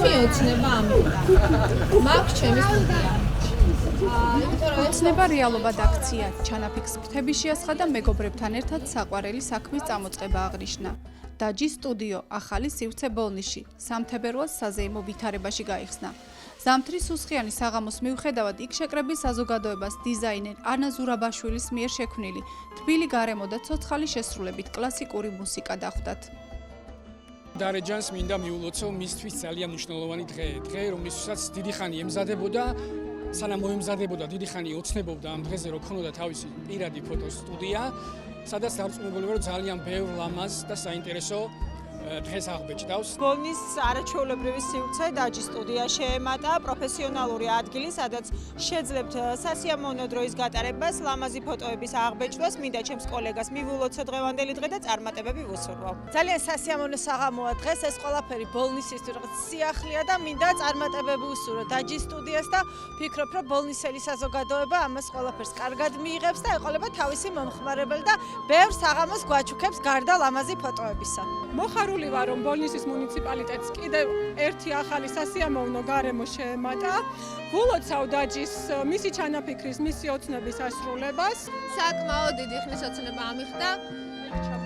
მიოცნება ამიტომ. მაქვს ჩემი სტუდია. ოცნება რეალობად აქცია ჩანაფიქს ფრთების შეასხა და მეგობრებთან ერთად საყვარელი საქმის წამოწყება აღნიშნა. დაჯის სტუდიო ახალი სივრცე ბოლნიში სამთებერვალს საზეიმო ვითარებაში გაიხსნა. ზამთრის სუსხიანი საღამოს მიუხედავად იქ შეკრებილ საზოგადოებას დიზაინერ ანა ზურაბაშვილის მიერ შექმნილი თბილი გარემო და ცოცხალი შესრულებით კლასიკური მუსიკა დახვდათ. დარეჯანს მინდა მიულოცო მისთვის ძალიან მნიშვნელოვანი დღე, რომლისთვისაც დიდი ხანი ემზადებოდა, სანამ მოემზადებოდა დიდი ხანი ოცნებობდა ამ დღეზე რომ ქონოდა თავისი პირადი ფოტოსტუდია, სადაც დარწმუნებული ვარ, რომ ძალიან ბევრ ლამაზ და საინტერესო დღეს აღბეჭდავს. ბოლნის არაჩვეულებრივი სივრცე დაჯის სტუდია შეემატა პროფესიონალური ადგილი, სადაც შეძლებთ სასიამოვნო დროის გატარებას, ლამაზი ფოტოების აღბეჭდას. მინდა ჩემს კოლეგას მივულოცო დღევანდელი დღე და წარმატებები ვუსურვო. ძალიან სასიამოვნო საღამოა დღეს, ეს ყველაფერი ბოლნისის რაღაც სიახლეა და მინდა წარმატებები ვუსურვო დაჯის სტუდიას და ვფიქრობ, რომ ბოლნისელი საზოგადოება ამას ყველაფერს კარგად მიიღებს და ეყოლება თავისი მომხმარებელი და ბევრ საღამოს გვაჩუქებს გარდა ლამაზი ფოტოებისა. მოხარული ვარ, რომ ბოლნისის მუნიციპალიტეტს კიდევ ერთი ახალი სასიამოვნო გარემო შეემატა. ვულოცავ დაჯის მისი ჩანაფიქრის, მისი ოცნების ასრულებას. საკმაოდ დიდი ხნის ოცნება ამიხდა.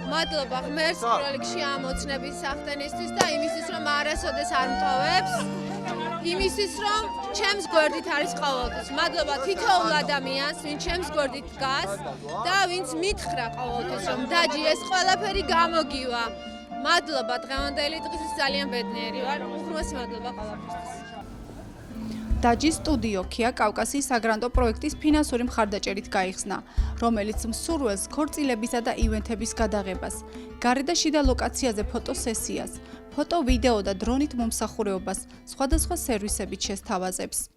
მადლობა ღმერთს პირველ რიგში ამ ოცნების სახდენისთვის და იმისთვის, რომ არასოდეს არ მტოვებს. იმისთვის, რომ ჩემს გვერდით არის ყოველთვის. მადლობა თითოეულ ადამიანს, ვინც ჩემს გვერდით დგას და ვინც მითხრა ყოველთვის, რომ დაჯი ეს ყველაფერი გამოგივა. მადლობა დღევანდელი დღისთვის ძალიან ბედნიერი ვარ. უღრმესი მადლობა ყველაფერთვის. დაჯის სტუდიო ქია კავკასიის საგრანტო პროექტის ფინანსური მხარდაჭერით გაიხსნა, რომელიც მსურველს ქორწილებისა და ივენთების გადაღებას, გარე და შიდა ლოკაციაზე ფოტოსესიას, ფოტო, ვიდეო და დრონით მომსახურეობას სხვადასხვა სერვისებით შესთავაზებს.